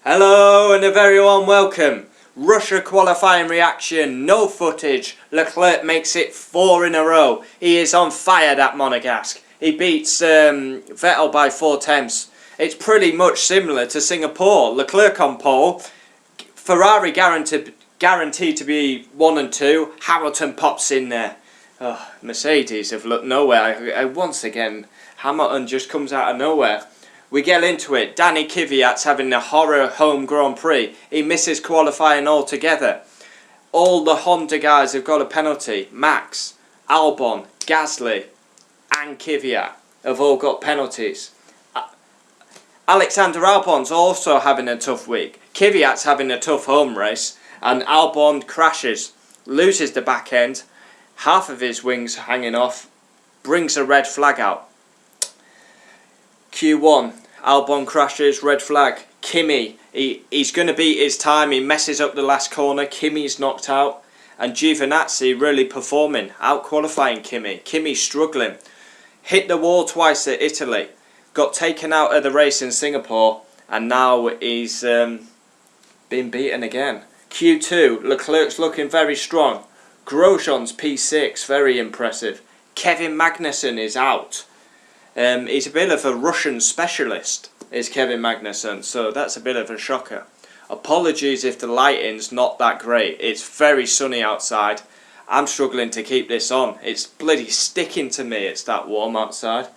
Hello and a very warm welcome. Russia qualifying reaction, no footage. Leclerc makes it 4 in a row. He is on fire, that Monegasque. He beats Vettel by 4 tenths. It's pretty much similar to Singapore. Leclerc on pole, Ferrari guaranteed to be 1 and 2. Hamilton pops in there. Oh, Mercedes have looked nowhere. Once again, Hamilton just comes out of nowhere. We get into it. Danny Kyvat's having a horror home Grand Prix. He misses qualifying altogether. All the Honda guys have got a penalty. Max, Albon, Gasly and Kyvat have all got penalties. Alexander Albon's also having a tough week. Kyvat's having a tough home race and Albon crashes, loses the back end, half of his wings hanging off, brings a red flag out. Q1, Albon crashes, red flag. Kimi, he's going to beat his time, he messes up the last corner, Kimi's knocked out. And Giovinazzi really performing, out qualifying Kimi. Kimi's struggling. Hit the wall twice at Italy, got taken out of the race in Singapore, and now he's been beaten again. Q2, Leclerc's looking very strong. Grosjean's P6, very impressive. Kevin Magnussen is out. He's a bit of a Russian specialist, is Kevin Magnussen, so that's a bit of a shocker. Apologies if the lighting's not that great. It's very sunny outside. I'm struggling to keep this on. It's bloody sticking to me, it's that warm outside.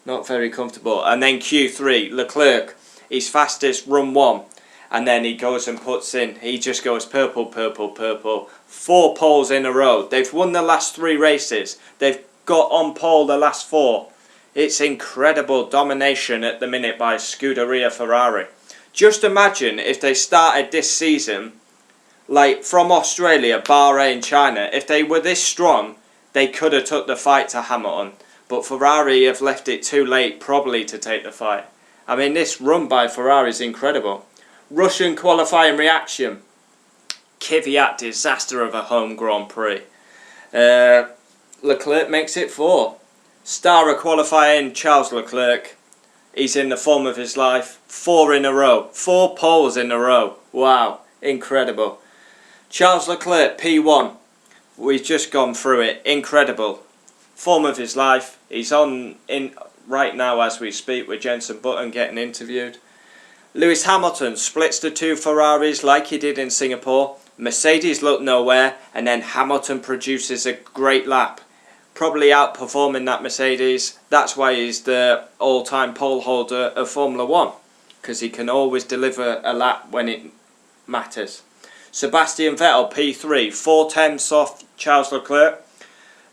Not very comfortable. And then Q3, Leclerc, he's fastest, run 1. And then he goes and puts in, he just goes purple, purple, purple. 4 poles in a row. They've won the last 3 races. They've got on pole the last 4. It's incredible domination at the minute by Scuderia Ferrari. Just imagine if they started this season like from Australia, Bahrain, China. If they were this strong, they could have took the fight to Hamilton. But Ferrari have left it too late probably to take the fight. I mean, this run by Ferrari is incredible. Russian qualifying reaction. Kyvat disaster of a home Grand Prix. Leclerc makes it 4. Star of qualifying, Charles Leclerc. He's in the form of his life. 4 in a row. 4 poles in a row. Wow, incredible. Charles Leclerc, P1. We've just gone through it. Incredible. Form of his life. He's on in right now as we speak with Jenson Button getting interviewed. Lewis Hamilton splits the 2 Ferraris like he did in Singapore. Mercedes looked nowhere, and then Hamilton produces a great lap. Probably outperforming that Mercedes. That's why he's the all-time pole holder of Formula 1. Because he can always deliver a lap when it matters. Sebastian Vettel, P3. 4 tenths off Charles Leclerc.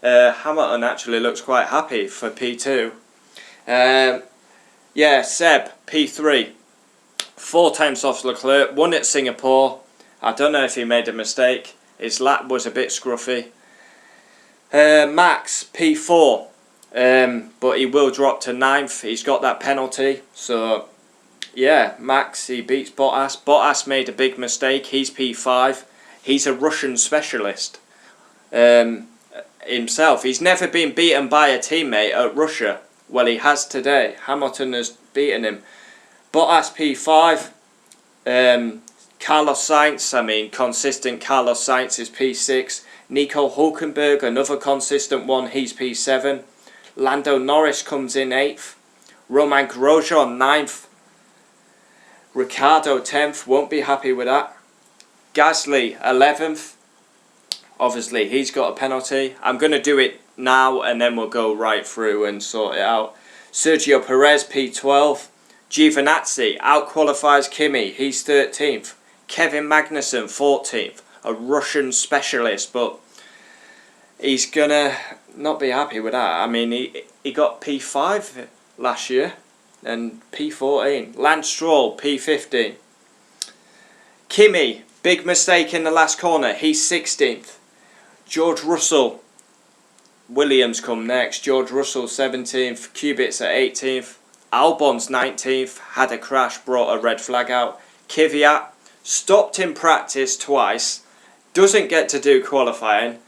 Hamilton actually looks quite happy for P2. Yeah, Seb, P3. 4 tenths off Leclerc. Won at Singapore. I don't know if he made a mistake. His lap was a bit scruffy. Max, P4. But he will drop to 9th. He's got that penalty. So, yeah, Max, he beats Bottas. Bottas made a big mistake. He's P5. He's a Russian specialist himself. He's never been beaten by a teammate at Russia. Well, he has today. Hamilton has beaten him. Bottas, P5. Carlos Sainz, consistent Carlos Sainz is P6. Nico Hülkenberg, another consistent one, he's P7. Lando Norris comes in 8th. Romain Grosjean 9th. Ricciardo 10th, won't be happy with that. Gasly 11th. Obviously he's got a penalty. I'm going to do it now and then we'll go right through and sort it out. Sergio Perez P12. Giovinazzi out-qualifies Kimi, he's 13th. Kevin Magnussen 14th. A Russian specialist, but he's gonna not be happy with that. I mean, he got P5 last year and P14. Lance Stroll, P15. Kimi, big mistake in the last corner. He's 16th. George Russell, Williams come next. George Russell 17th. Kubica's at 18th. Albon's 19th. Had a crash, brought a red flag out. Kyvat stopped in practice twice. Doesn't get to do qualifying.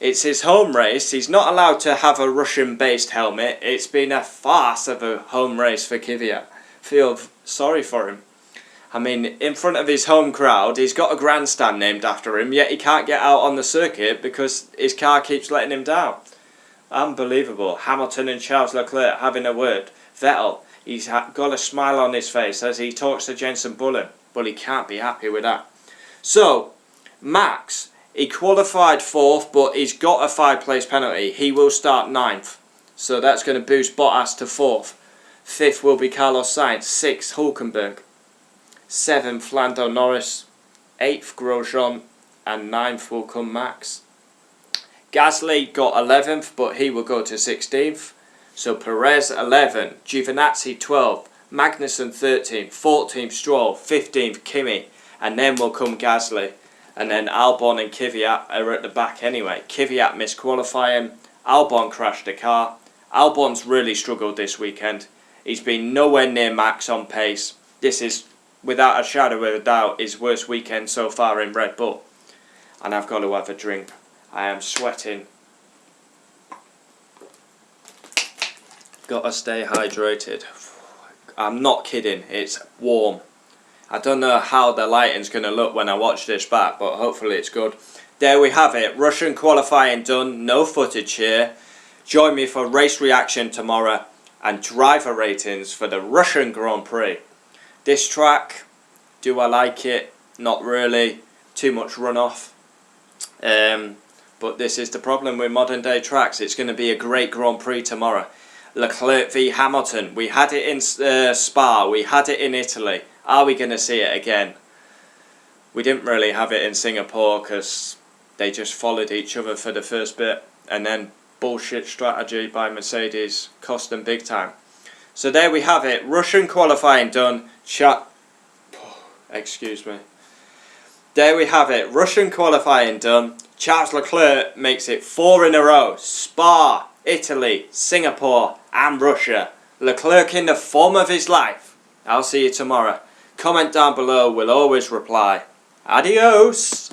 It's his home race. He's not allowed to have a Russian-based helmet. It's been a farce of a home race for Kyvat. Feel sorry for him. I mean, in front of his home crowd, he's got a grandstand named after him, yet he can't get out on the circuit because his car keeps letting him down. Unbelievable. Hamilton and Charles Leclerc having a word. Vettel, he's got a smile on his face as he talks to Jenson Button, but he can't be happy with that. So, Max, he qualified 4th, but he's got a 5-place penalty. He will start 9th. So that's going to boost Bottas to 4th. 5th will be Carlos Sainz. 6th, Hulkenberg. 7th, Lando Norris. 8th, Grosjean. And 9th will come Max. Gasly got 11th, but he will go to 16th. So Perez 11, Giovinazzi 12, Magnussen 13th, 14th Stroll, 15th Kimi, and then will come Gasly. And then Albon and Kyvat are at the back anyway. Kyvat missed qualifying, Albon crashed the car. Albon's really struggled this weekend. He's been nowhere near Max on pace. This is, without a shadow of a doubt, his worst weekend so far in Red Bull. And I've got to have a drink. I am sweating. Gotta stay hydrated. I'm not kidding, it's warm. I don't know how the lighting's going to look when I watch this back, but hopefully it's good. There we have it, Russian qualifying done, no footage here. Join me for race reaction tomorrow and driver ratings for the Russian Grand Prix. This track, do I like it? Not really, too much runoff. But this is the problem with modern day tracks, it's going to be a great Grand Prix tomorrow. Leclerc v Hamilton, we had it in Spa, we had it in Italy. Are we going to see it again? We didn't really have it in Singapore because they just followed each other for the first bit, and then bullshit strategy by Mercedes cost them big time. So there we have it, Russian qualifying done. Excuse me. There we have it, Russian qualifying done. Charles Leclerc makes it 4 in a row. Spa, Italy, Singapore and Russia. Leclerc in the form of his life. I'll see you tomorrow. Comment down below, we'll always reply. Adios!